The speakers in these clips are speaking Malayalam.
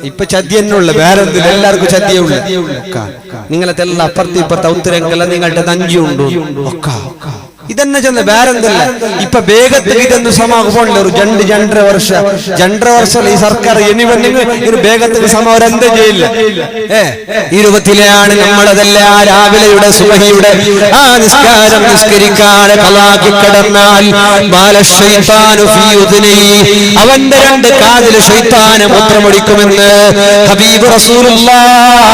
ഇപ്പൊ ചദ്യന്നുള്ള വേറെ എന്തില്ല, എല്ലാവർക്കും ചദ്യുള്ള നിങ്ങളെ തെല്ല അപ്പുറത്ത് ഇപ്പുറത്തെ ഉത്തരങ്കല്ല നിങ്ങളുടെ നഞ്ചിയുണ്ടോ ഒക്കെ ഇതന്നെ ചെന്ന് വേറെന്തല്ല. ഇപ്പൊ വേഗത്തിൽ ഇതൊന്നും സമാകുമ്പോണ്ടല്ലോ ഒരു 2-2.5 വർഷം ഈ സർക്കാർ ഇനി വേഗത്തിൽ സമരം എന്താ ചെയ്യില്ല. 20-ലാണ് നമ്മളതെല്ലാം രാവിലെയുടെ സുബഹിയുടെ ആ നിസ്കാരം നിസ്കരിക്കാതെ ഖലാക്കി കിടന്നാൽ അവന്റെ 2 കാതിൽ ശൈത്താൻ മൂത്രമൊഴിക്കുമെന്ന് ഹബീബ് റസൂലുള്ളാഹ്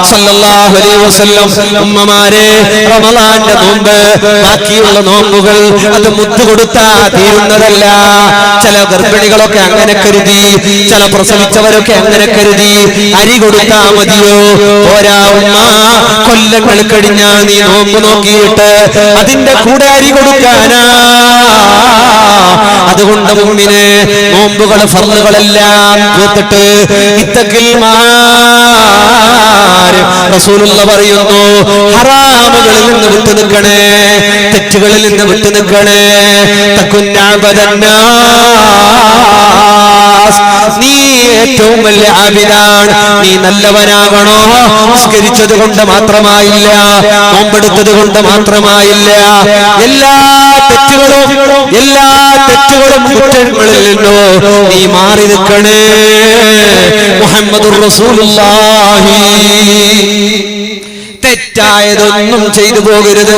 സല്ലല്ലാഹു അലൈഹി വസല്ലം. ഉമ്മമാരെ, റമളാന്റെ നോമ്പ് ബാക്കിയുള്ള നോമ്പുകൾ അത് മുത്ത് കൊടുത്താ തീരുന്നതല്ല. ചില ഗർഭിണികളൊക്കെ അങ്ങനെ കരുതി, ചില പ്രസവിച്ചവരൊക്കെ അങ്ങനെ കരുതി അരി കൊടുത്താ മതിയോ. പോരാ ഉമ്മ, കൊല്ലങ്ങൾ കഴിഞ്ഞാ നീ നോമ്പ് നോക്കിയിട്ട് അതിന്റെ കൂടെ അരി കൊടുക്കാനാ. അതുകൊണ്ട് മുമ്പിന് നോമ്പുകൾ ഫർളുകളെല്ലാം തീർത്തിട്ട് ഇത്തഖിൽ റസൂലുള്ള പറയുന്നു, ഹറാമുകളിൽ നിന്ന് വിട്ടു നിൽക്കണേ, തെറ്റുകളിൽ നിന്ന് വിട്ടു നിൽക്കണേ. നീ ഏറ്റവും വലിയ ആബിദാണ്, നീ നല്ലവനാകണോ. നിസ്കരിച്ചത് കൊണ്ട് മാത്രമായില്ല, നോമ്പെടുത്തത് കൊണ്ട് മാത്രമായില്ല, എല്ലാ തെറ്റുകളും കുറ്റങ്ങളിൽ നിന്നോ നീ മാറി നിൽക്കണേ. മുഹമ്മദുർ റസൂലുള്ളാഹി. തെറ്റായതൊന്നും ചെയ്തു പോകരുത്.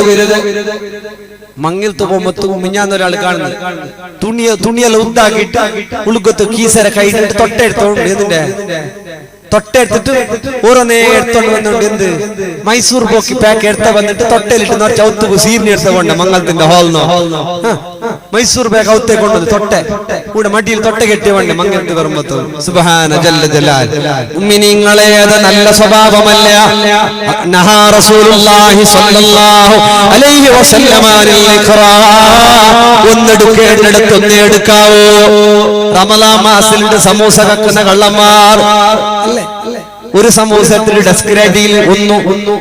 മങ്ങിലത്ത് പോകുമ്പോ മിഞ്ഞാന്നൊരാൾ കാണുന്നത് തുണിയെല്ലാം ഉദ്ദാക്കിയിട്ട് ഉളുക്കത്ത് കീസര കൈയിട്ട് തൊട്ടെടുത്തോണ്ട് ഇതിന്റെ തൊട്ടെടുത്തിട്ട് ഓരോന്നേ എടുത്തോണ്ട് വന്നോണ്ട് എന്ത് മൈസൂർ പോക്കി പാക്ക് എടുത്ത വന്നിട്ട് തൊട്ടയിലിട്ട് ചൗത്ത് സീരിനി എടുത്ത കൊണ്ട് മംഗളത്തിന്റെ ഹാൾന്നോ മൈസൂർ ബാഗ് ഔത്തേ കൊണ്ടത് തൊട്ടെ കൂടെ മടിയിൽ തൊട്ട കെട്ടിയ വണ്ടി മംഗളത്ത് വരുമ്പോ സുബ്ഹാന ജല്ല ജലാൽ. മുഅ്മിനീങ്ങളെ, അത് നല്ല സ്വഭാവമല്ല. നഹാ റസൂലുള്ളാഹി സ്വല്ലല്ലാഹു അലൈഹി വസല്ലമ അനിൽ ഇഖ്റാ. ഒന്നെടുക്കേണ്ടിടത്ത് ഒന്നേ എടുക്കാവൂ. റമളാൻ മാസത്തിൽ സമൂസ കക്കുന്ന കള്ളന്മാർ അല്ലേ, ഒരു സമൂസത്തിന് ഡെസ്കിനടിയിൽ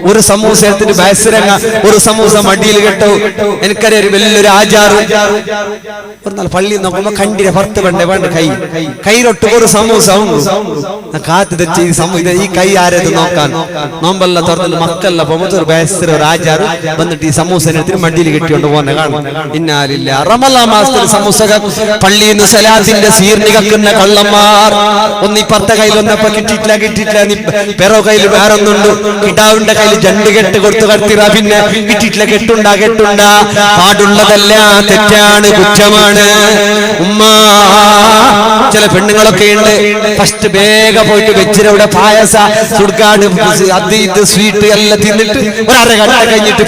ഒരു സമൂസത്തിന് ബയസിരങ്ങ, ഒരു സമൂസ മടിയിൽ കെട്ടു. എനിക്കറിയാം ഒരു വലിയൊരു ആചാറ് ഒരു നാൾ പള്ളിയിൽ നോക്കുമ്പോ കണ്ടിരെ ഭർത്ത് വേണ്ട കൈയിലൊട്ട് ഒരു സമൂസ കാത്തു തെച്ച് ഈ കൈ ആരത് നോക്കാൻ നോമ്പല്ല തുറന്നത് മക്കല്ല പോകുമ്പോ ഒരു ബയസിര ഒരു ആചാറ് വന്നിട്ട് ഈ സമൂസത്തിന് മടിയിൽ കെട്ടിക്കൊണ്ട് പോകുന്ന കാണും. ഇന്നാലില്ല. റമളാൻ മാസത്തിൽ സമൂസ പള്ളിയിൽ നിന്ന് സലാത്തിന്റെ സീർണി കക്കുന്ന കള്ളന്മാർ ഒന്ന് ഇപ്പുറത്തെ കയ്യിൽ വന്നപ്പോ കിട്ടിയിട്ടില്ല പെറോ കയ്യിൽ വേറൊന്നുണ്ട്, കിടാവിന്റെ കയ്യിൽ 2 കെട്ട് കൊടുത്തു കടത്തിറ. പിന്നെ കിട്ടിയിട്ടില്ല, കെട്ടുണ്ടാ പാടുള്ളതല്ല, തെറ്റാണ്, കുറ്റമാണ്. ഉമ്മ, ചില പെണ്ണുങ്ങളൊക്കെ ഉണ്ട് ഫസ്റ്റ് വേഗം പോയിട്ട് വെച്ചിരവിടെ പായസ സുർക്കാട് അത് ഇത് സ്വീറ്റ് എല്ലാം തിന്നിട്ട് ഒരര കട്ട കഴിഞ്ഞിട്ട്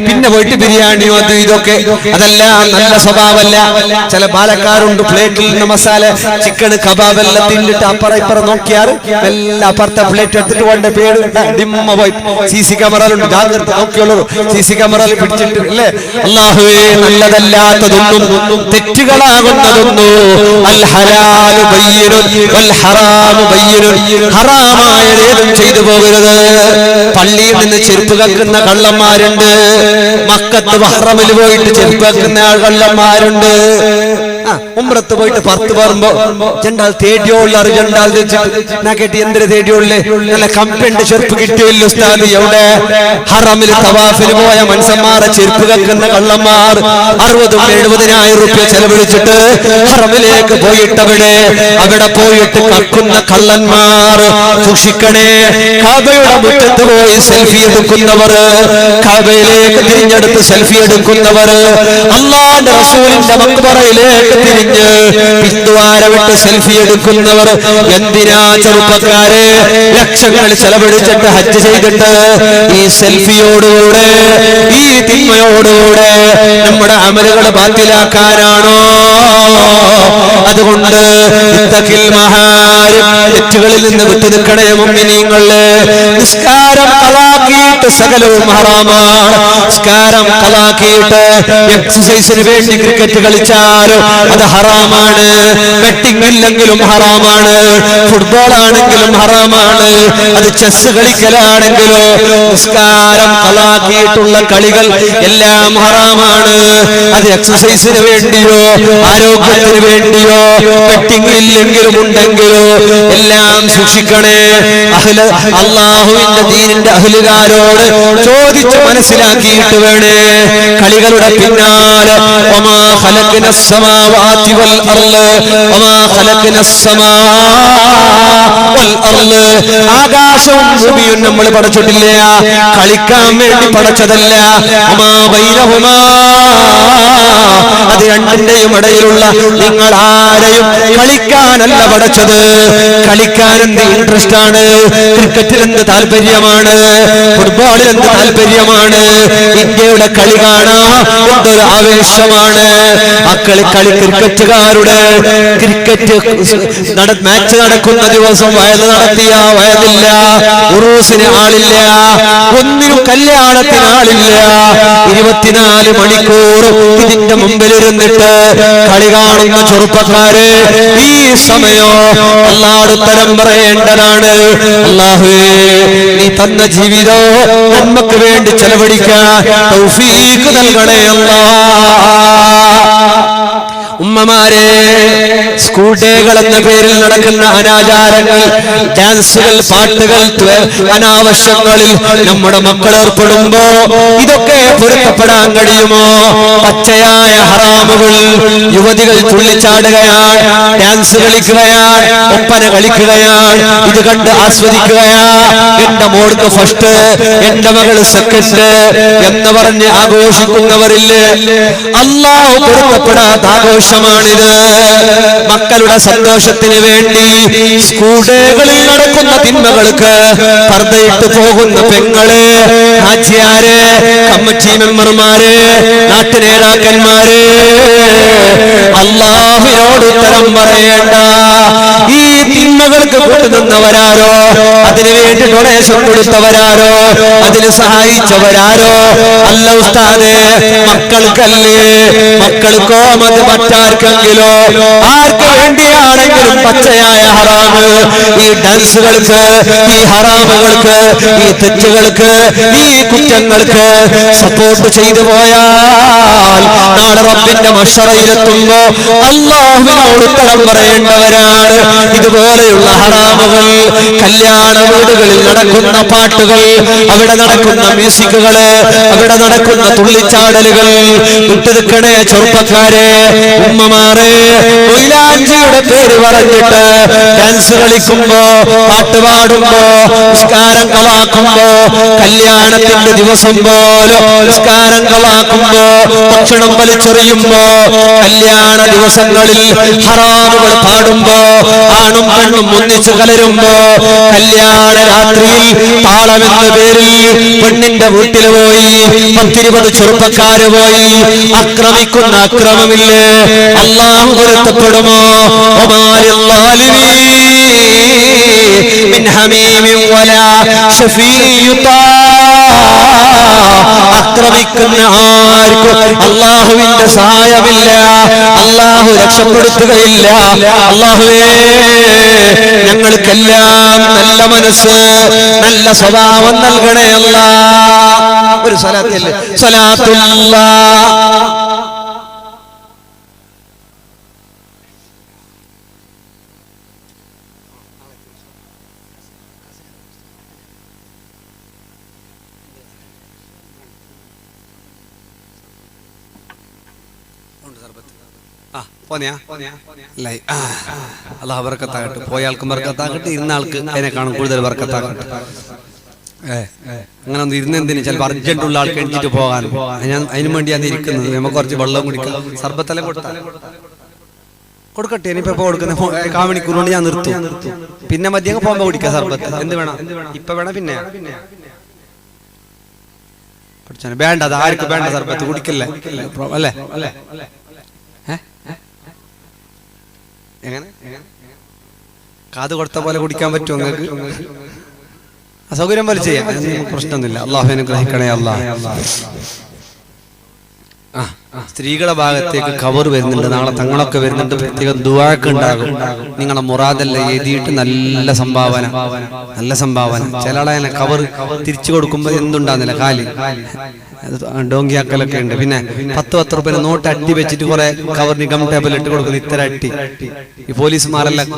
പിന്നെ പോയിട്ട് ബിരിയാണിയോ അത് ഇതൊക്കെ. അതെല്ലാം നല്ല സ്വഭാവമല്ല. ചില പാലക്കാരുണ്ട് പ്ലേറ്റിൽ നിന്ന് മസാല ചിക്കൻ കബാബ് എല്ലാം തിന്നിട്ട് അപ്പുറം നോക്കിയാറ് എല്ലാം അപ്പുറത്തെ പ്ലേറ്റ് എടുത്തിട്ട് കൊണ്ട് പേട് ഡിമ്മ പോയി. CC ക്യാമറയിലുണ്ട്, ജാഗ്രത നോക്കിയുള്ളൂ. CC ക്യാമറയിൽ പിടിച്ചിട്ട് അല്ലേ. അല്ലാഹുവേ, നല്ലതല്ലാത്തതൊന്നും തെറ്റുകളാകുന്നതൊന്നും അൽ ഹലാലു ബയ്യിനുൻ വൽ ഹറാമു ബയ്യിനുൻ. ഹറാമായതേതും ചെയ്തു പോകരുത്. പള്ളിയിൽ നിന്ന് ചെരുപ്പ് കക്കുന്ന കള്ളന്മാരുണ്ട്, മക്കത്ത് ബഹ്റമിൽ പോയിട്ട് ചെരുപ്പ് കക്കുന്ന കള്ളന്മാരുണ്ട്. ഉംറത്ത് പോയിട്ട് 10 പറയുമ്പോ ജണ്ടാൽ തേടിയോളാറ് ജണ്ടാൽ ഞാൻ കേട്ടി എന്തിനു തേടിയോളേ നല്ല കമ്പന്റെ ചെരുപ്പ് കിട്ടിയല്ലോ ഉസ്താദ്. എവിടെ? ഹറമിൽ തവാഫിൽ പോയ മനുഷ്യന്മാരെ ചെരുപ്പ് കക്കുന്ന കള്ളന്മാർ 60,000-70,000 രൂപ ചെലവഴിച്ചിട്ട് ഹറമിലേക്ക് പോയിട്ടവിടെ അവിടെ പോയിട്ട് കക്കുന്ന കള്ളന്മാർ സൂക്ഷിക്കണേ. കഅബയുടെ മുറ്റത്ത് പോയി സെൽഫി എടുക്കുന്നവർ, കഅബയിലേക്ക് തിരിഞ്ഞെടുത്ത് സെൽഫി എടുക്കുന്നവർ, അല്ലാഹുവിന്റെ റസൂലിന്റെ മഖ്ബറയിലേക്ക് തിരിഞ്ഞ് പിന്തുവാര വിട്ട് സെൽഫി എടുക്കുന്നവർ. എന്തിനാ ചെറുപ്പക്കാരെ ലക്ഷങ്ങൾ ചെലവഴിച്ചിട്ട് ഹജ്ജ് ചെയ്തിട്ട് ഈ സെൽഫിയോടുകൂടെ ഈ തിന്മയോടുകൂടെ നമ്മുടെ അമലുകൾ ബാത്തിലാക്കാനാണോ? അതുകൊണ്ട് തെറ്റുകളിൽ നിന്ന് വിട്ടു നിൽക്കണേ മുഅ്മിനീങ്ങളെ. നിസ്കാരം കളാക്കിയിട്ട് സകലവും ഹറാമാണ്. നിസ്കാരം കളാക്കിയിട്ട് എക്സസൈസിന് വേണ്ടി ക്രിക്കറ്റ് കളിച്ചാലോ അത് ഹറാമാണ്. ബെറ്റിംഗ് ഇല്ലെങ്കിലും ഹറാമാണ്. ഫുട്ബോൾ ആണെങ്കിലും ഹറാമാണ്. അത് ചെസ് കളിക്കലാണെങ്കിലോ നിസ്കാരം കളാക്കിയിട്ടുള്ള കളികൾ എല്ലാം ഹറാമാണ്. അത് എക്സസൈസിന് വേണ്ടിയോ ആരോഗ്യത്തിന് വേണ്ടിയോ പെട്ടിങ്ങില്ലെങ്കിലും ഉണ്ടെങ്കിലോ എല്ലാം സൂക്ഷിക്കണേ. അള്ളാഹുവിന്റെ ദീനിന്റെ അഹ്ലുകാരോട് ചോദിച്ച് മനസ്സിലാക്കിയിട്ട് വേണേ കളികളുടെ പിന്നാലെ. വമാ ഖലഖ്നസ് സമാവാതി വൽ അർള് വമാ ഖലഖ്നസ് സമാ വൽ അർള്. ആകാശവും ഭൂമിയും നമ്മൾ പടച്ചിട്ടില്ല, കളിക്കാൻ വേണ്ടി പടച്ചതല്ല. വമാ ബൈനഹുമാ, അത് രണ്ടിന്റെയും ഇടയിലുള്ള നിങ്ങൾ ആരെയും കളിക്കാനല്ല പടച്ചത്. കളിക്കാൻ എന്ത് ഇൻട്രസ്റ്റ് ആണ്, ക്രിക്കറ്റിൽ എന്ത് താല്പര്യമാണ്, ഫുട്ബോളിൽ എന്ത് താല്പര്യമാണ്, ഇന്ത്യയുടെ കളി കാണാൻ എന്തൊരു ആവേശമാണ്. ആ കളി ക്രിക്കറ്റുകാരുടെ ക്രിക്കറ്റ് മാച്ച് നടക്കുന്ന ദിവസം വയത് നടത്തിയ വയതില്ല, ഉറൂസിന് ആളില്ല, ഒന്നിനും കല്യാണത്തിന് ആളില്ല. 24 മണിക്കൂർ ഇതിന്റെ മുമ്പിലിരുന്നിട്ട് കളി കാണുന്ന ചെറുപ്പക്കാര് ഈ സമയം അല്ലാഹുവോട് ഉത്തരം പറയേണ്ടതാണ്. അല്ലാഹുവേ, നീ തന്ന ജീവിതം നമുക്ക് വേണ്ടി ചെലവഴിക്കാൻ തൗഫീഖ് നൽകണേ അല്ലാഹ്. ഉമ്മമാരെ, സ്കൂൾ ഡേകൾ എന്ന പേരിൽ നടക്കുന്ന അനാചാരങ്ങൾ, ഡാൻസുകൾ, പാട്ടുകൾ, അനാവശ്യങ്ങളിൽ നമ്മുടെ മക്കൾ ഏർപ്പെടുമ്പോ ഇതൊക്കെ പൊരുത്തപ്പെടാൻ കഴിയുമോ? പച്ചയായ ഹറാമുകൾ. യുവതികൾ തുള്ളിച്ചാടുകയാണ്, ഡാൻസ് കളിക്കുകയാണ്, ഒപ്പന കളിക്കുകയാണ്, ഇത് കണ്ട് ആസ്വദിക്കുകയാണ്. എന്റെ മോൾക്ക് ഫസ്റ്റ്, എന്റെ മകള് സെക്കൻഡ് എന്ന് പറഞ്ഞ് ആഘോഷിക്കുന്നവരില്ലേ? അല്ലാഹു പൊരുത്തപ്പെടാത്ത ആഘോഷമാണിത്. മക്കളുടെ സന്തോഷത്തിന് വേണ്ടി സ്കൂൾ ഡേകളിൽ നടക്കുന്ന തിന്മകൾക്ക് പർദ്ദയിട്ട് പോകുന്ന പെങ്ങള്, ഹാജിയാര്, കമ്മിറ്റി മെമ്പർമാര്, നാട്ടുനേതാക്കന്മാര്, അല്ലാഹുവിനോട് ഉത്തരം പറയേണ്ട. ഈ തിന്മകൾക്ക് കൂട്ടുനിന്നവരാരോ, അതിനുവേണ്ടി ഡൊണേഷൻ കൊടുത്തവരാരോ, അതിന് സഹായിച്ചവരാരോ? അല്ല ഉസ്താദേ, മക്കൾക്കല്ലേ, മക്കൾക്കോ അത് മറ്റാർക്കെങ്കിലോ, ആർക്ക് വേണ്ടിയാണെങ്കിലും പച്ചയായ ഹറാമ്. ഈ ഡാൻസുകൾക്ക്, ഈ ഹറാമുകൾക്ക്, ഈ തെറ്റുകൾക്ക്, ഈ കുറ്റങ്ങൾക്ക് സപ്പോർട്ട് ചെയ്തു പോയാൽ നാളെ റബ്ബിന്റെ മഹ്ശറയിലെത്തുമ്പോ അല്ലാഹുവിനോട് ഉത്തരം പറയേണ്ടവരാണ്. ഇതുപോലെയുള്ള ഹറാമുകൾ, കല്യാണ വീടുകളിൽ നടക്കുന്ന പാട്ടുകൾ, അവിടെ നടക്കുന്ന മ്യൂസിക്കുകള്, അവിടെ നടക്കുന്ന തുള്ളിച്ചാടലുകൾ വിട്ടുനിൽക്കണേ ചെറുപ്പക്കാരെ, ഉമ്മമാരെ. മൈലാഞ്ചിയുടെ പേര് പറഞ്ഞിട്ട് ഡാൻസ് കളിക്കുമ്പോ, പാട്ട് പാടുമ്പോ, നിസ്കാരം കളാക്കുമ്പോ, കല്യാണത്തിന്റെ ദിവസം പോലെ നിസ്കാരം കളാക്കുമ്പോ, ഭക്ഷണം വലിച്ചെറിയുമ്പോ, കല്യാണ ദിവസങ്ങളിൽ ഹറാമുകൾ പാടുമ്പോ, ആണും പെണ്ണും ഒന്നിച്ച് കലരുമ്പോ, കല്യാണ രാത്രിയിൽ താളമെന്ന പേരിൽ പെണ്ണിന്റെ വീട്ടിൽ പോയി 10-20 ചെറുപ്പക്കാര് പോയി ആക്രമിക്കുന്ന അക്രമമില്ലേ? അല്ലാഹു പൊരുത്തപ്പെടുമോ? ആക്രമിക്കുന്ന ആർക്കും അല്ലാഹുവിന്റെ സഹായമില്ല, അല്ലാഹു രക്ഷപ്പെടുത്തുകയില്ല. അല്ലാഹുവേ, ഞങ്ങൾക്കെല്ലാം നല്ല മനസ്സ്, നല്ല സ്വഭാവം നൽകണേ അല്ലാഹ്. ഒരു സ്വലാത്തല്ലേ, സ്വലാത്തുല്ലാഹ്. അല്ലാഹു ബർക്കത്താകട്ടെ. പോയാൾക്കും ബർക്കത്താകട്ടെ, ഇരുന്ന ആൾക്ക് അതിനെക്കാളും കൂടുതൽ ബർക്കത്താകട്ടെ. അങ്ങനെ ഒന്ന് ഇരുന്നെന്തിന്, ചിലപ്പോൾ അർജന്റുള്ള ആൾക്ക് എഴുതിട്ട് പോകാൻ, ഞാൻ അതിനു വേണ്ടിയാണ് ഇരിക്കുന്നത്. നമുക്ക് കുറച്ച് വെള്ളം കുടിക്കാം, സർബത്തെല്ലാം കൊടുക്കട്ടെ. ഇനിയിപ്പോ കൊടുക്കുന്ന 1 മണിക്കൂർ കൊണ്ട് ഞാൻ നിർത്തും. പിന്നെ മധ്യം പോകുമ്പോ കുടിക്കാം സർബത്ത്. എന്ത് വേണം, ഇപ്പൊ വേണം, പിന്നെ വേണ്ട, അത് ആർക്ക് വേണ്ട സർബത്ത് കുടിക്കല്ലേ അല്ലേ? എങ്ങനെ കാത് കൊടുത്ത പോലെ കുടിക്കാൻ പറ്റുമോ നിങ്ങൾക്ക്? അസൗകര്യം പോലെ ചെയ്യാം, പ്രശ്നമൊന്നുമില്ല. അള്ളാഹു അനുഗ്രഹിക്കണേ അല്ലാഹ്. സ്ത്രീകളുടെ ഭാഗത്തേക്ക് കവർ വരുന്നുണ്ട്, നാളെ തങ്ങളൊക്കെ വരുന്നുണ്ട്, പ്രത്യേകം ദുആക്ക് ഉണ്ടാകും. നിങ്ങളെ മുറാദെല്ലാം എഴുതിയിട്ട് നല്ല സംഭാവന, നല്ല സംഭാവന. ചില ആളെ കവർ തിരിച്ചു കൊടുക്കുമ്പോ എന്തുണ്ടാകുന്നില്ല, കാലി ഡോങ്കിയാക്കലൊക്കെ ഉണ്ട്. പിന്നെ 10 രൂപ നോട്ട് അട്ടി വെച്ചിട്ട് കുറെ കവർ നിഗം ടേബിൾ ഇട്ട് കൊടുക്കുന്ന ഇത്തരം അട്ടി. ഈ പോലീസുമാരെല്ലാം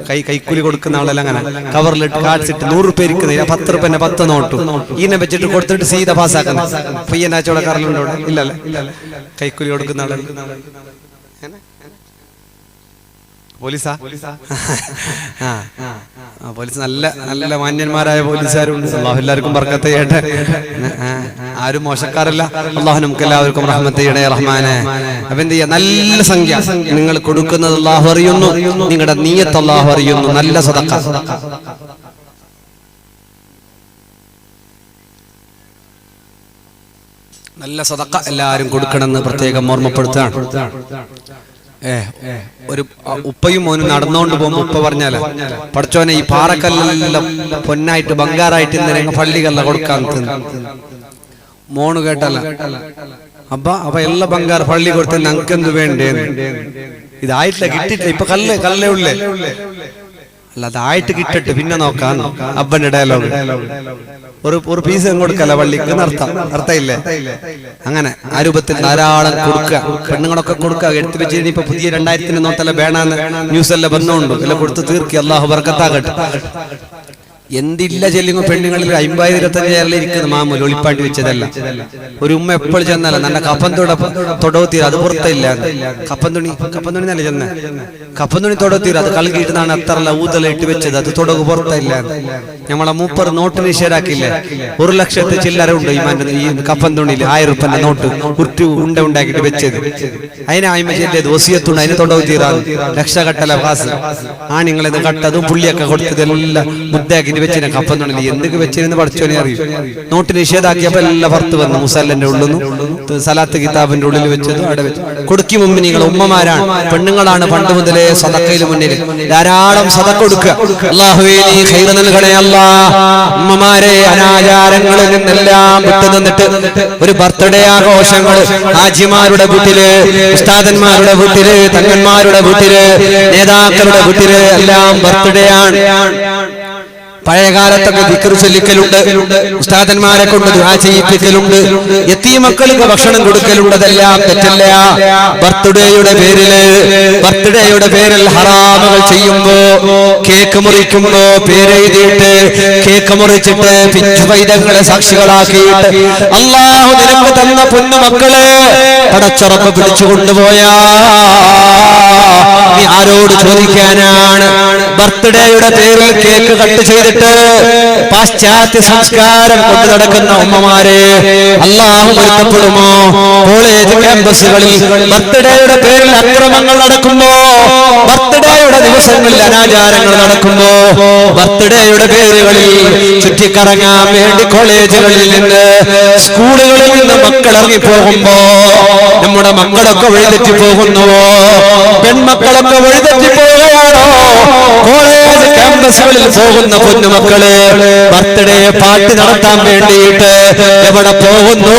കൈക്കൂലി കൊടുക്കുന്ന ആളെല്ലാം അങ്ങനെ കവറിലിട്ട് കാർഡ്സ് ഇട്ട് 100 രൂപ ഇരിക്കുന്നത് 10 രൂപ 10 നോട്ടും ഈനെ വെച്ചിട്ട് കൊടുത്തിട്ട് സീത പാസ്സാക്കുന്നത്. പയ്യനാച്ചോടെ കറലുണ്ടോ? ഇല്ലല്ലേ, കൈക്കൂലി കൊടുക്കുന്ന ആളെ പോലീസാ? പോലീസ് നല്ല നല്ല മാന്യന്മാരായ പോലീസുകാരുണ്ട്. അള്ളാഹു എല്ലാവർക്കും ബർക്കത്ത് ചെയ്യട്ടെ. ആരും മോശക്കാരല്ല. അള്ളാഹു നമുക്ക് എല്ലാവർക്കും റഹ്മത്ത് ചെയ്യണേ റഹ്മാനെ. അപ്പൊ എന്ത് ചെയ്യാ, നല്ല സംഖ്യ നിങ്ങൾ കൊടുക്കുന്നത് അള്ളാഹു അറിയുന്നു, നിങ്ങളുടെ നിയ്യത്ത് അള്ളാഹു അറിയുന്നു. നല്ല സദഖ, നല്ല സദഖ എല്ലാവരും കൊടുക്കണമെന്ന് പ്രത്യേകം ഓർമ്മപ്പെടുത്താണ്. ഒരു ഉപ്പയും മോനും നടന്നുകൊണ്ട് പോകുമ്പോ ഉപ്പ പറഞ്ഞാല, പഠിച്ചോനെ ഈ പാറക്കല്ലെല്ലാം പൊന്നായിട്ട് ബംഗാറായിട്ട് ഇന്ന് പള്ളികല്ല കൊടുക്കാൻ. മോണ് കേട്ടല്ല, അപ്പൊ എല്ലാ ബംഗാർ പള്ളി കൊടുത്ത് ഞങ്ങൾക്ക് എന്ത് വേണ്ടേ? ഇതായിട്ടില്ല, കിട്ടിയിട്ടില്ല, ഇപ്പൊ കല്ലേ ഉള്ളേ, അല്ല അതായിട്ട് കിട്ടട്ടെ പിന്നെ നോക്കാം. അബ്ബന്റെ ഡയലോഗ്. ഒരു പീസ് കൊടുക്കല്ല പള്ളിക്ക് അർത്ഥമില്ലേ? അങ്ങനെ ആ രൂപത്തിൽ ധാരാളം കൊടുക്കുക, പെണ്ണുങ്ങളൊക്കെ കൊടുക്കുക. എടുത്തു വെച്ചിട്ട് ഇപ്പൊ പുതിയ 2000 നോട്ടല്ല വേണമെന്ന് ന്യൂസ് എല്ലാം വന്നോണ്ട് എല്ലാം കൊടുത്ത് തീർക്കി. അള്ളാഹു ബർക്കത്താകട്ടെ. എന്തില്ല ചെല്ലുമ്പോ പെണ്ണുങ്ങളിൽ 50,000-25,000 ഇരിക്കുന്ന മാമൂല് ഒളിപ്പാണ്ടി വെച്ചതല്ല. ഒരു ഉമ്മ എപ്പോഴും ചെന്നല്ല നല്ല കപ്പൻ തൊടവത്തീര, അത് പുറത്തില്ല. കപ്പൻ തുണി നല്ല ചെന്ന കപ്പൻ തുണി തൊടവത്തീര, അത് കളകിയിട്ടാണ് അത്ര ഊതല ഇട്ട് വെച്ചത്, അത് തൊടവ് പുറത്തില്ല. നമ്മളെ 30 നോട്ട് നിഷേധാക്കില്ലേ? 1 ലക്ഷത്തെ ചില്ലറ ഉണ്ട് ഈ കപ്പൻ തുണിയിൽ 1000 രൂപന്റെ നോട്ട് ഉരുട്ടി ഉണ്ടാക്കിയിട്ട് വെച്ചത്. അതിനെ ആയ്മ ചെല്ലിയത് ഒസിയത്തുണ്ട്, അതിന് തൊടവ് തീരാന്ന് ലക്ഷക്കട്ടല കാസ്. ആണിങ്ങളിത് കട്ടതും പുള്ളിയൊക്കെ കൊടുത്തതെല്ലാം മുദ്ദയാക്കി വെച്ചിനെ കപ്പൻ തുണിയിൽ. എന്തൊക്കെ വെച്ചിരുന്ന് പഠിച്ചോനെ അറിയും. നോട്ട് നിഷേധാക്കിയപ്പോ എല്ലാം പുറത്ത് വന്നു. മുസല്ലന്റെ ഉള്ളിൽ സലാത്ത് കിതാബിന്റെ ഉള്ളിൽ വെച്ചതും അവിടെ വെച്ചു കൊടുക്കി. മുമ്പിനികൾ ഉമ്മമാരാണ്, പെണ്ണുങ്ങളാണ് പണ്ട് മുതലേ സദക്കയിൽ മുന്നിൽ. ധാരാളം സദക്ക കൊടുക്കുക. അല്ലാഹുവേ നീ ഖൈർ നൽകണേ അല്ലാഹ്. ഉമ്മമാരെ അനാചാരങ്ങളിൽ നിന്നെല്ലാം വിട്ടു നിന്നിട്ട് ഒരു ബർത്ത്ഡേ ആഘോഷങ്ങൾ ഹാജിമാരുടെ വീട്ടില്, ഉസ്താദന്മാരുടെ വീട്ടില്, തങ്ങന്മാരുടെ വീട്ടില്, നേതാക്കളുടെ വീട്ടില് എല്ലാം ബർത്ത്ഡേ ആണ്. പഴയകാലത്തൊക്കെ ദിക്ർ ചൊല്ലിക്കലുണ്ട്, ഉസ്താദന്മാരെ കൊണ്ട് ദുആ ചെയ്യിപ്പിക്കലുണ്ട്, യതീമക്കൾക്ക് ഭക്ഷണം കൊടുക്കലുണ്ട്. അതെല്ലാം തെറ്റല്ല. ബർത്ത്ഡേയുടെ പേരിൽ ഹറാമുകൾ ചെയ്യുമ്പോ, കേക്ക് മുറിക്കുമ്പോ പേരെഴുതിയിട്ട് കേക്ക് മുറിച്ചിട്ട് പിച്ചുപൈതങ്ങളെ സാക്ഷികളാക്കിയിട്ട് അല്ലാഹു നിനക്ക് തന്ന പൊന്നുമക്കളെ പടച്ചുറപ്പ് പിടിച്ചു കൊണ്ടുപോയാ നീ ആരോട് ചോദിക്കാനാണ്? ബർത്ത്ഡേയുടെ പേരിൽ കേക്ക് കട്ട് ചെയ്തിട്ട് പാശ്ചാത്യ സംസ്കാരം കൊണ്ടു നടക്കുന്ന ഉമ്മമാരെ അല്ലാഹു പൊരുത്തപ്പെടുമോ? കോളേജ് ക്യാമ്പസുകളിൽ ബർത്ത്ഡേയുടെ പേരിൽ അക്രമങ്ങൾ നടക്കുമ്പോ, ബർത്ത്ഡേയുടെ ദിവസങ്ങളിൽ അനാചാരങ്ങൾ നടക്കുമ്പോ, ബർത്ത്ഡേയുടെ പേരുകളിൽ ചുറ്റിക്കറങ്ങാൻ വേണ്ടി കോളേജുകളിൽ നിന്ന്, സ്കൂളുകളിൽ നിന്ന് മക്കൾ ഇറങ്ങിപ്പോകുമ്പോ നമ്മുടെ മക്കളൊക്കെ വഴിതെറ്റി പോകുന്നുവോ? പെൺമക്കളൊക്കെ വഴിതെറ്റി പോവുകയാണോ? കോളേജ് ക്യാമ്പസുകളിൽ പോകുന്ന പൊന്നുമക്കള് ബർത്ത്ഡേ പാർട്ടി നടത്താൻ വേണ്ടിയിട്ട് എവിടെ പോകുന്നു?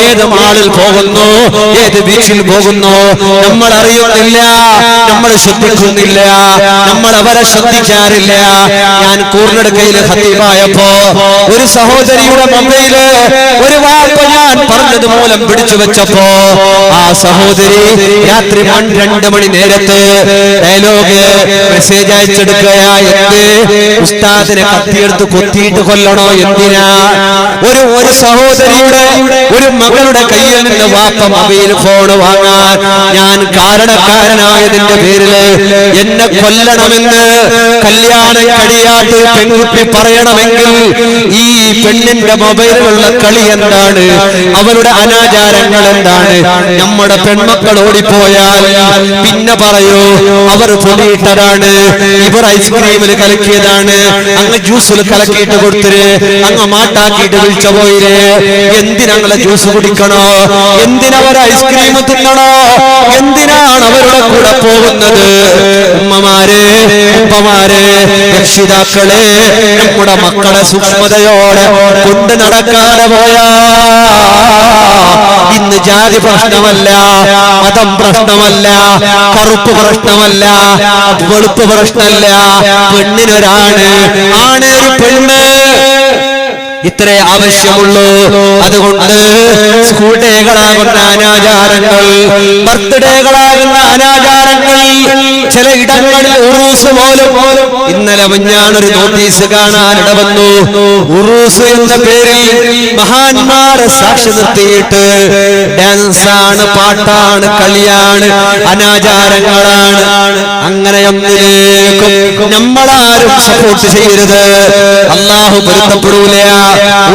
ഏത് മാളിൽ പോകുന്നു? ഏത് ബീച്ചിൽ പോകുന്നു? നമ്മൾ അറിയുന്നില്ല, നമ്മൾ ശ്രദ്ധിക്കുന്നില്ല, നമ്മൾ അവരെ ശ്രദ്ധിക്കാറില്ല. ഞാൻ കൂർണടുക്കയിൽ ഖത്തീബായപ്പോ ഒരു സഹോദരിയുടെ മൊബൈല് ഒരു വാർത്ത ഞാൻ പറഞ്ഞത് മൂലം പിടിച്ചു വെച്ചപ്പോ ആ സഹോദരി രാത്രി 2 മണി നേരത്ത് ഡയലോഗ് മെസ്സേജ് അയച്ചെടുക്കുകയാ. ഉസ്താദിനെ കത്തിയെടുത്ത് കൊത്തിയിട്ട് കൊല്ലണോ? എന്തിനാ? ഒരു സഹോദരിയുടെ ഒരു മകളുടെ കയ്യിൽ നിന്ന് വാപ്പ മൊബൈൽ ഫോൺ വാങ്ങാൻ ഞാൻ കാരണക്കാരനായതിന്റെ പേരിൽ എന്നെ കൊല്ലണമെന്ന് കല്യാണം കഴിയാട്ട് പെൺകുട്ടി പറയണമെങ്കിൽ ഈ പെണ്ണിന്റെ മൊബൈലിലുള്ള കളി എന്താണ്? അവരുടെ അനാചാരങ്ങൾ എന്താണ്? നമ്മുടെ പെൺമക്കൾ ഓടിപ്പോയാൽ പിന്നെ പറയൂ അവർ പൊടിയിട്ടതാണ്, ഇവർ ഐസ്ക്രീമിൽ കലക്കിയതാണ്, അങ്ങ് ജ്യൂസിൽ കലക്കിയിട്ട് കൊടുത്തിര്, അങ്ങ് മാട്ടാക്കിയിട്ട് വിളിച്ച പോയിര്. എന്തിനങ്ങളെ ജ്യൂസ് കുടിക്കണോ? എന്തിനവർ ഐസ്ക്രീം തിന്നണോ? എന്തിനാണ് അവരുടെ കൂടെ പോകുന്നത്? ഉമ്മമാരെ, ഉപ്പമാരെ, രക്ഷിതാക്കളെ, നമ്മുടെ മക്കളെ സൂക്ഷ്മതയോടെ കൊണ്ട് നടക്കാതെ പോയാ ഇന്ന് ജാതി പ്രശ്നമല്ല, മതം പ്രശ്നമല്ല, കറുപ്പ് പ്രശ്നമല്ല, വെളുപ്പ് പ്രശ്നമല്ല. പെണ്ണിനൊരാണ്, ആണ് ഒരു പെണ്ണ്. ഇത്രേ ആവശ്യമുള്ളൂ. അതുകൊണ്ട് സ്കൂൾ ഡേകളാകുന്ന അനാചാരങ്ങൾ, ബർത്ത്ഡേകളാകുന്ന അനാചാരങ്ങൾ, ചില ഇടങ്ങളിൽ ഉറൂസ് പോലും. ഇന്നലെ ഞാനൊരു നോട്ടീസ് കാണാനിട വന്നു. ഉറൂസ് എന്ന പേരിൽ മഹാന്മാരെ സാക്ഷി നിർത്തിയിട്ട് ഡാൻസാണ്, പാട്ടാണ്, കളിയാണ്, അനാചാരങ്ങളാണ്. അങ്ങനെയൊന്നിലേക്കും നമ്മളാരും സപ്പോർട്ട് ചെയ്യരുത്. അള്ളാഹു പൊരുത്തപ്പെടൂല.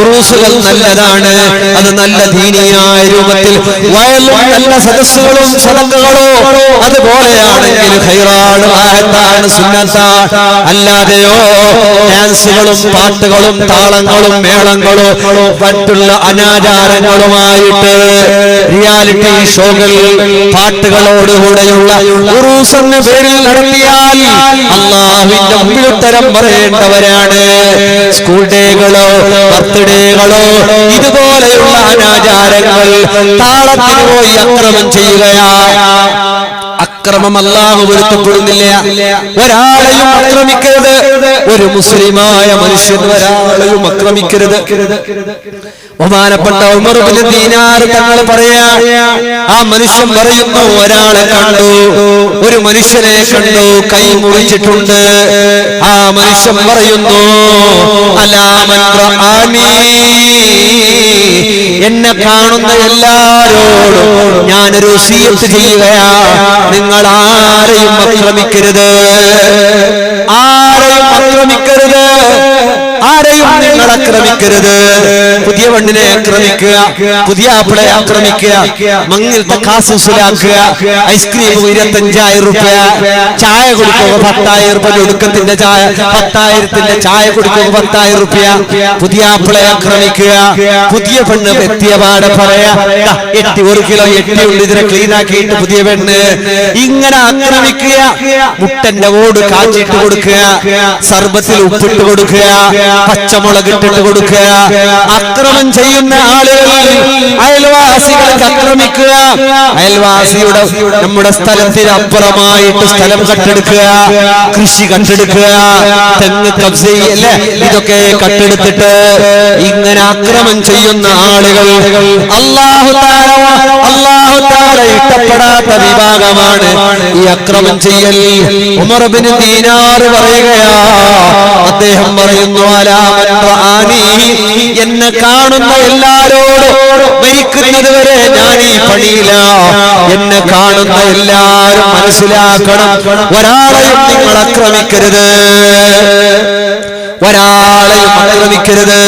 ഉറൂസുകൾ നല്ലതാണ്, അത് നല്ല ദീനിയായ രൂപത്തിൽ വയലും നല്ല സദസ്സുകളും സദഖകളോ അതുപോലെയാണെങ്കിൽ ഖൈറാണ്, ആയത്താണ്, സുന്നത്താണ്. അല്ലാതെയോ ഡാൻസുകളും പാട്ടുകളും താളങ്ങളും മേളങ്ങളും മറ്റുള്ള അനാചാരങ്ങളുമായിട്ട് റിയാലിറ്റി ഷോകൾ പാട്ടുകളോടുകൂടെയുള്ള ഉറൂസ് എന്ന പേരിൽ നടത്തിയാൽ അല്ലാഹുവിന്റെ മുമ്പിൽ ഉത്തരം പറയേണ്ടവരാണ്. സ്കൂൾ ഡേകളോ ബർത്ത്ഡേകളോ ഇതുപോലെയുള്ള അനാചാരങ്ങൾ താളത്തിന് പോയി അക്രമം ചെയ്യുകയാ. അക്രമം അല്ലാഹു പൊരുത്തപ്പെടുന്നില്ല. ഒരാളെയും ആക്രമിക്കരുത്. ഒരു മുസ്ലിമായ മനുഷ്യൻ ഒരാളെയും ആക്രമിക്കരുത്. ബഹുമാനപ്പെട്ട ഉമർ ഇബ്നു ദീനാർ തങ്ങൾ പറയാ, ആ മനുഷ്യൻ പറയുന്നു, ഒരാളെ കണ്ടു, ഒരു മനുഷ്യനെ കണ്ടു, കൈ മുറിച്ചിട്ടുണ്ട്. ആ മനുഷ്യൻ പറയുന്നു, അലാമൻ റആനി, എന്നെ കാണുന്ന എല്ലാരോടും ഞാനൊരു വസിയത്ത് ചെയ്യുകയാ, നിങ്ങൾ ആരെയും ആക്രമിക്കരുത്, ആരെയും ആക്രമിക്കരുത്, ആരെയും നിങ്ങൾ ആക്രമിക്കരുത്. പുതിയ പെണ്ണിനെ ആക്രമിക്കുക, പുതിയ ആപ്പിളെ ആക്രമിക്കുക, മങ്ങിലത്തെ കാസ് വസൂലാക്കുക, ഐസ്ക്രീം 25,000 രൂപ, ചായ കൊടുക്കുക 10,000 രൂപ, ഒടുക്കത്തിന്റെ ചായ 10,000ത്തിന്റെ ചായ കൊടുക്കുക 10,000 രൂപ. പുതിയ ആപ്പിളെ ആക്രമിക്കുക. പുതിയ പെണ്ണ് എത്തിയ പാടെ പറയാ, 1 കിലോ എട്ടിയുള്ളൂ, ഇതിനെ ക്ലീൻ ആക്കിയിട്ട് പുതിയ പെണ്ണ്. ഇങ്ങനെ ആക്രമിക്കുക. മുട്ടന്റെ ഓട് കാച്ചിട്ട് കൊടുക്കുക, സർബത്തിൽ ഉപ്പിട്ട് കൊടുക്കുക, പച്ചമുളക് ഇട്ടിട്ട് കൊടുക്കുക. അക്രമം ചെയ്യുന്ന ആളുകൾ അയൽവാസികൾക്ക് ആക്രമിക്കുക. അയൽവാസിയുടെ നമ്മുടെ സ്ഥലത്തിന് അപ്പുറമായിട്ട് സ്ഥലം കട്ടെടുക്കുക, കൃഷി കട്ടെടുക്കുക, തെങ്ങ് കബ്സയല്ലേ, ഇതൊക്കെ കട്ടെടുത്തിട്ട് ഇങ്ങനെ അക്രമം ചെയ്യുന്ന ആളുകൾ അല്ലാഹു തആല ഇഷ്ടപ്പെടാത്ത വിഭാഗമാണ് ഈ അക്രമം ചെയ്യൽ. ഉമർ ഇബ്നു ദീനാർ പറയുകയാ, അദ്ദേഹം പറയുന്നു, അലാമൻ റആനി, എന്നെ കാണുന്ന എല്ലാരോടും മരിക്കുന്നത് വരെ ഞാൻ ഈ പണിയില്ല. എന്നെ കാണുന്ന എല്ലാരും മനസ്സിലാക്കണം, ഒരാളെയും നിങ്ങൾ ആക്രമിക്കരുത്, ഒരാളെയും ആക്രമിക്കരുത്,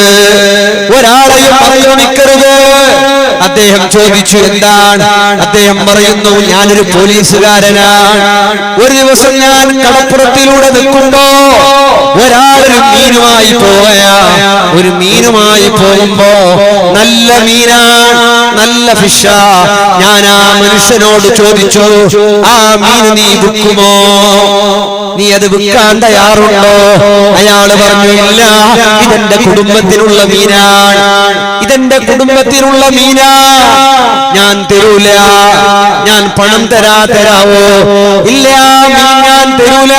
ഒരാളെയും ആക്രമിക്കരുത്. അദ്ദേഹം ചോദിച്ചു, എന്താണ്? അദ്ദേഹം പറയുന്നു, ഞാനൊരു പോലീസുകാരനാണ്. ഒരു ദിവസം ഞാൻ കടപ്പുറത്തിലൂടെ നിൽക്കുമ്പോ ഒരാളൊരു മീനുമായി പോവുകയാ. ഒരു മീനുമായി പോകുമ്പോ നല്ല മീനാണ്, നല്ല ഫിഷാ. ഞാൻ ആ മനുഷ്യനോട് ചോദിച്ചു, ആ മീൻ നീ വിൽക്കുമോ? നീ അത് വിൽക്കാൻ തയ്യാറുണ്ടോ? അയാള് പറഞ്ഞു, ഇല്ല, ഇതെന്റെ കുടുംബത്തിനുള്ള മീനാണ്, ഇതെന്റെ കുടുംബത്തിനുള്ള മീനാ, ഞാൻ തരൂല, ഞാൻ പണം തരാവോ? ഇല്ല, മീൻ ഞാൻ തരൂല.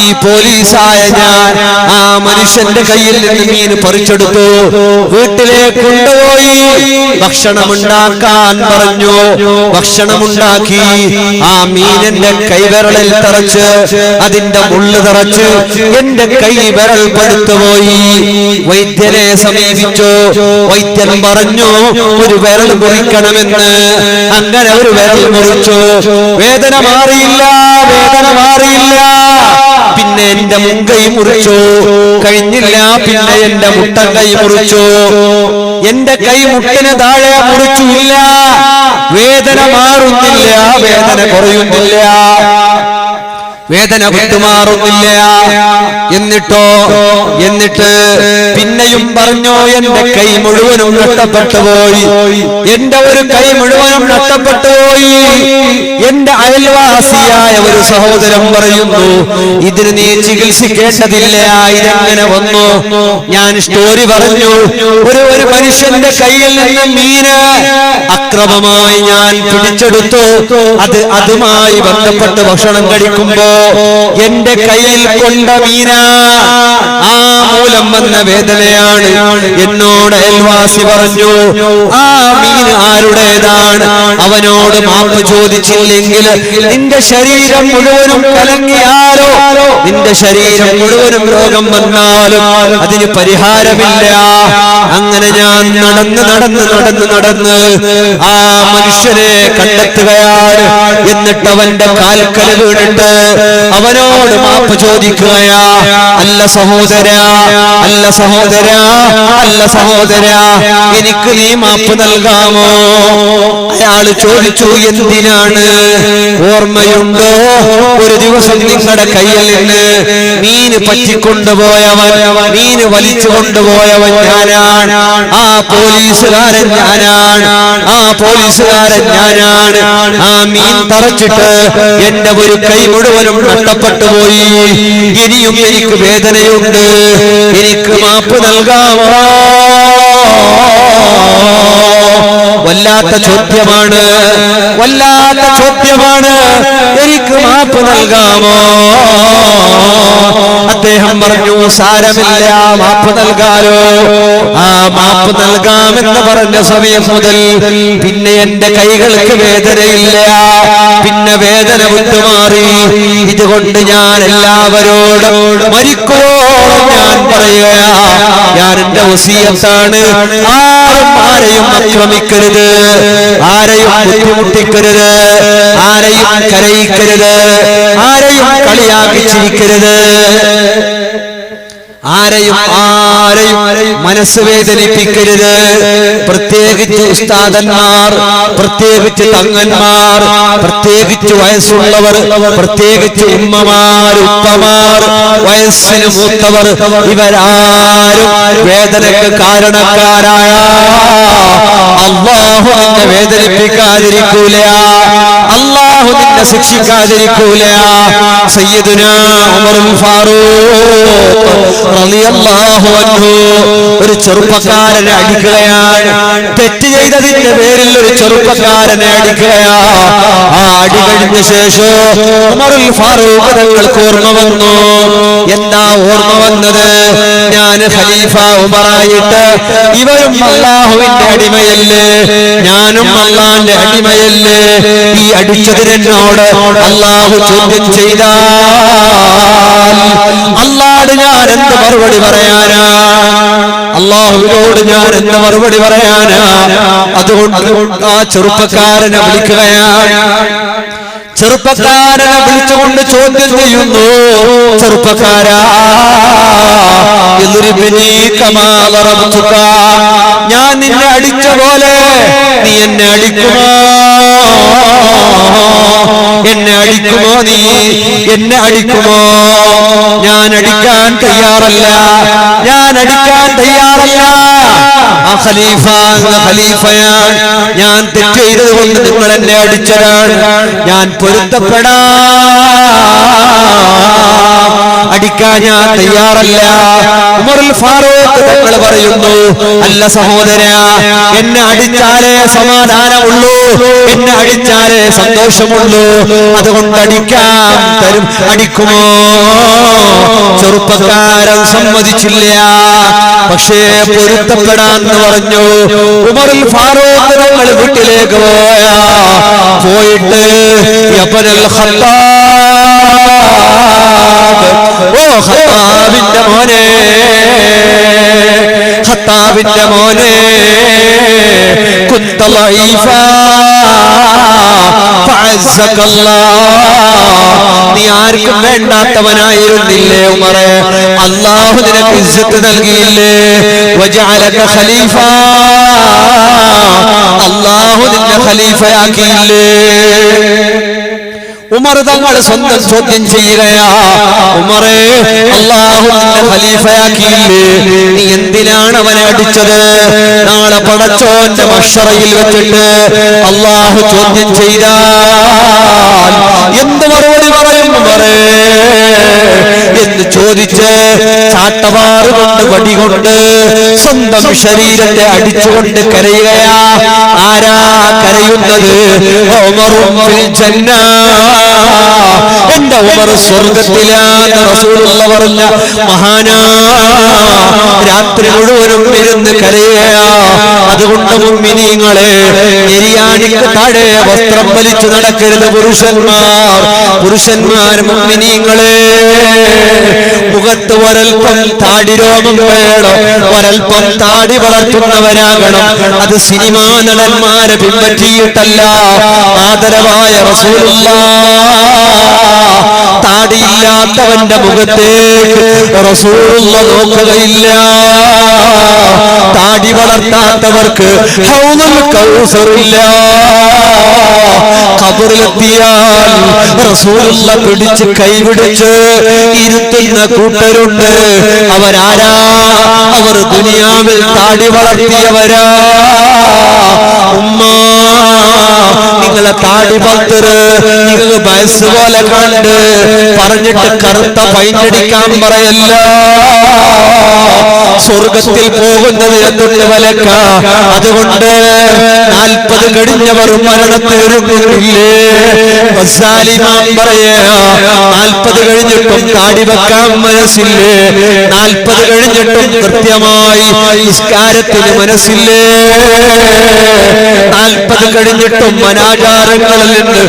ഈ പോലീസായ ഞാൻ ആ മനുഷ്യന്റെ കയ്യിൽ നിന്ന് മീൻ പറിച്ചെടുത്തു, വീട്ടിലേക്ക് കൊണ്ടുപോയി ഭക്ഷണമുണ്ടാക്കാൻ പറഞ്ഞു. ഭക്ഷണമുണ്ടാക്കി ആ മീനിന്റെ കൈവിരലിൽ തറച്ച്, അതിന്റെ മുള്ളു തറച്ച് എന്റെ കൈവിരൽ പഴുത്തുപോയി. വൈദ്യനെ സമീപിച്ചു. വൈദ്യൻ പറഞ്ഞു, ഒരു വിരൽ മുറിക്കണമെന്ന്. അങ്ങനെ ഒരു വിരൽ മുറിച്ചു. വേദന മാറിയില്ല, വേദന മാറിയില്ല. പിന്നെ എന്റെ മുൻകൈ മുറിച്ചു, കഴിഞ്ഞില്ല. പിന്നെ എന്റെ മുട്ടൻ കൈ മുറിച്ചു, എന്റെ കൈ മുട്ടിന് താഴെ മുറിച്ചില്ല. വേദന മാറുന്നില്ല, വേദന കുറയുന്നില്ല, വേദന വിട്ടുമാറുന്നില്ല. എന്നിട്ട് പിന്നെയും പറഞ്ഞു, എന്റെ കൈ മുഴുവനും നഷ്ടപ്പെട്ടു പോയി, എന്റെ ഒരു കൈ മുഴുവനും നഷ്ടപ്പെട്ടു പോയി. എന്റെ അയൽവാസിയായ ഒരു സഹോദരൻ പറയുന്നു, ഇതിന് നീ ചികിത്സിക്കേണ്ടതില്ല, ഇതെങ്ങനെ വന്നു? ഞാൻ സ്റ്റോറി പറഞ്ഞു. ഒരു മനുഷ്യന്റെ കയ്യിൽ നിന്ന് മീന് അക്രമമായി ഞാൻ പിടിച്ചെടുത്തു. അതുമായി ബന്ധപ്പെട്ട് ഭക്ഷണം കഴിക്കുമ്പോ എന്റെ കയ്യിൽ കൊണ്ട മീന ആ മൂലം വന്ന വേദനയാണ്. എന്നോട് അയൽവാസി പറഞ്ഞു, ആ മീൻ ആരുടേതാണ്? അവനോട് മാപ്പ് ചോദിച്ചില്ലെങ്കിൽ നിന്റെ ശരീരം മുഴുവനും കലങ്ങിയാലോ, നിന്റെ ശരീരം മുഴുവനും രോഗം വന്നാലും അതിന് പരിഹാരമില്ല. അങ്ങനെ ഞാൻ നടന്ന് ആ മനുഷ്യനെ കണ്ടെത്തുകയാണ്. എന്നിട്ട് അവന്റെ കാൽക്കൽ വീണിട്ട് അവനോട് മാപ്പ് ചോദിക്കുകയാ. അല്ല സഹോദരാ, എനിക്ക് നീ മാപ്പ് നൽകാമോ? അയാൾ ചോദിച്ചു, എന്തിനാണ്? ഓർമ്മയുണ്ടോ, ഒരു ദിവസം നിങ്ങളുടെ കയ്യിൽ നിന്ന് മീന് പറ്റിക്കൊണ്ടുപോയവൻ, മീന് വലിച്ചു കൊണ്ടുപോയവൻ ഞാനാണ്. ആ പോലീസുകാരൻ ഞാനാണ്. ആ മീൻ തറച്ചിട്ട് എന്റെ ഒരു കൈ മുഴുവനും നഷ്ടപ്പെട്ടു പോയി. ഇനിയും എനിക്ക് വേദനയുണ്ട്, എനിക്ക് മാപ്പ് നൽകാമോ? വല്ലാത്ത ചോദ്യമാണ്. എനിക്ക് മാപ്പ് നൽകാമോ? അദ്ദേഹം പറഞ്ഞു, സാരമില്ല, മാപ്പ് നൽകാലോ. ആ മാപ്പ് നൽകാമെന്ന് പറഞ്ഞ സമയം മുതൽ പിന്നെ എന്റെ കൈകൾക്ക് വേദനയില്ല, പിന്നെ വേദന വിട്ടുമാറി. ഇതുകൊണ്ട് ഞാൻ എല്ലാവരോടും മരിക്കുവോളം ഞാൻ പറയുകയാ, ഞാൻ എന്റെ വസിയത്താണ്, ആരെയും ആക്രമിക്കരുത്, ആരെയും ബുദ്ധിമുട്ടിക്കരുത്, ആരെയും കരയിക്കരുത്, ആരെയും കളിയാക്കിച്ചിരിക്കരുത്, ആരെയും മനസ്സ് വേദനിപ്പിക്കരുത്. പ്രത്യേകിച്ച് ഉസ്താദന്മാർ, പ്രത്യേകിച്ച് തങ്ങന്മാർ, പ്രത്യേകിച്ച് വയസ്സുള്ളവർ, പ്രത്യേകിച്ച് ഉമ്മമാർ, ഉപ്പമാർ, വയസ്സിന് മൂത്തവർ, ഇവരാരും വേദനക്ക് കാരണക്കാരായ അല്ലാഹു നിന്നെ വേദനിപ്പിക്കാതിരിക്കൂല, അല്ലാഹു നിന്നെ ശിക്ഷിക്കാതിരിക്കൂല. സയ്യിദുനാ ഉമറുൽ ഫാറൂഖ് റളിയല്ലാഹു അൻഹു ഒരു ചെറുപ്പക്കാരനെ അടിക്കുകയാണ്. തെറ്റ് ചെയ്തതിന്റെ പേരിൽ ഒരു ചെറുപ്പക്കാരനെ അടിക്കുകയാണ്. ആ അടി കഴിഞ്ഞ ശേഷം ഉമറുൽ ഫാറൂഖ് തങ്ങൾക്ക് ഓർമ്മ വന്നു. എന്താ ഓർമ്മ വന്നത്? ഞാൻ ഖലീഫ ഉമറായിട്ട് ഇവരും അല്ലാഹുവിന്റെ അടിമയല്ലേ, ഞാനും അല്ലാഹുവിന്റെ അടിമയല്ലേ? ഈ അടിച്ചതിനോട് അല്ലാഹു ചോദ്യം ചെയ്താൽ അല്ലാഹുവിനോട് ഞാൻ എന്ത് മറുപടി പറയാനാ? അല്ലാഹുവിനോട് ഞാൻ എന്ത് മറുപടി പറയാനാ? അതുകൊണ്ട് ആ ചെറുപ്പക്കാരനെ വിളിക്കുകയാണ്. ചെറുപ്പക്കാരനെ വിളിച്ചുകൊണ്ട് ചോദ്യം ചെയ്യുന്നു, ചെറുപ്പക്കാരാ, ഞാൻ നിന്നെ അടിച്ച പോലെ നീ എന്നെ അടിക്കുമോ? എന്നെ അടിക്കുമോ? നീ എന്നെ അടിക്കുമോ? ഞാൻ അടിക്കാൻ തയ്യാറല്ല. ആ ഖലീഫയാണ്. ഞാൻ തെറ്റ് ചെയ്തതുകൊണ്ട് നിങ്ങൾ എന്നെ അടിച്ചതാണ്. ഞാൻ അടിക്കാൻ ഞാൻ തയ്യാറല്ല. ഉമറുൽ ഫാറൂഖ് തങ്ങൾ പറയുന്നു, അല്ല സഹോദരാ, എന്നെ അടിച്ചാലേ സമാധാനമുള്ളൂ, എന്നെ അടിച്ചാലേ സന്തോഷമുള്ളൂ, അതുകൊണ്ട് അടിക്കാൻ തരും. അടിക്കുമോ? ചെറുപ്പക്കാരൻ സമ്മതിച്ചില്ല. പക്ഷേ പൊരുത്തപ്പെടാന്ന് പറഞ്ഞു. ഉമറുൽ ഫാറൂഖ് തങ്ങൾ വീട്ടിലേക്ക് പോയിട്ട് യബ്നുൽ ഖത്താബ്, ഓ ഖത്താബിന്റെ മോനെ, കുന്ത ലഈഫാ നീ ആർക്കും വേണ്ടാത്തവനായിരുന്നില്ലേ ഉമറേ? അല്ലാഹു നിനക്ക് ഇസ്സത്ത് നൽകിയില്ലേ? വജഅലക ഖലീഫ, അല്ലാഹു നിന്നെ ഖലീഫയാക്കിയില്ലേ? ഉമർ തങ്ങൾ സ്വന്തം ചോദ്യം ചെയ്യുകയാ, ഉമറേ, അല്ലാഹു നിന്നെ ഖലീഫയാക്കിയില്ലേ? നീ എന്തിനാണ് അവനെ അടിച്ചത്? നാളെ പടച്ചോന്റെ മഹ്ശറയിൽ വെച്ചിട്ട് അല്ലാഹു ചോദ്യം ചെയ്താൽ എന്ത് മറുപടി പറയും ഉമറേ എന്ന് ചോദിച്ചു. ചോദിച്ച് ചാട്ടവാറ് കൊണ്ട് വടികൊണ്ട് സ്വന്തം ശരീരത്തെ അടിച്ചുകൊണ്ട് കരയുകയാ. ആരാ കരയുന്നത്? ഉമറും ഫിൽ ജന്ന. എന്റെ ഉമർ സ്വർഗത്തിലാന്ന് റസൂലുള്ളാഹി പറഞ്ഞ മഹാനാ രാത്രി മുഴുവനും ഇരുന്ന് കരയുകയാ. അതുകൊണ്ട് മുഅ്മിനീങ്ങളെ, നിര്യാണിക്ക് താഴെ വസ്ത്രം വലിച്ചു നടക്കരുത് പുരുഷന്മാർ മുഅ്മിനീങ്ങളെ. മുഖത്ത് ഒരൽപ്പം താടി രോമം വേണം, ഒരൽപ്പം താടി വളർത്തുന്നവരാകണം. അത് സിനിമാ നടന്മാരെ പിൻപറ്റിയിട്ടല്ല. ആദരവായ റസൂലുള്ളാഹ് താടിയില്ലാത്തവന്റെ മുഖത്തേക്ക് റസൂലുള്ളാഹി നോക്കുകയില്ല. താടി വളർത്താത്തവർക്ക് ഹൗദുൽ കൗസറില്ല. ഖബറിലെത്തിയാൽ റസൂലുള്ളാഹി പിടിച്ച് കൈപിടിച്ച് ഇരുത്തുന്ന കൂട്ടരുണ്ട്. അവരാരാ? അവർ ദുനിയാവിൽ താടി വളർത്തിയവരാ. ഉമ്മ, നിങ്ങളെ താടി വളർത്തര്, നിങ്ങൾക്ക് വയസ്സ് പോലെ കണ്ട് പറഞ്ഞിട്ട് കറുത്ത പൈൻ്റടിക്കാൻ പറയല്ല. സ്വർഗത്തിൽ പോകുന്നത് എന്തുണ്ട് വിലക്ക? അതുകൊണ്ട് 40 കഴിഞ്ഞവർ മരണത്തിലൊരുങ്ങില്ലേ? പറയാ 40 കഴിഞ്ഞിട്ടും താടി വെക്കാൻ മനസ്സില്ലേ? 40 കഴിഞ്ഞിട്ടും കൃത്യമായി നിസ്കാരത്തിന് മനസ്സില്ലേ? 40 കഴിഞ്ഞിട്ടും അനാചാരങ്ങളിൽ നിന്ന്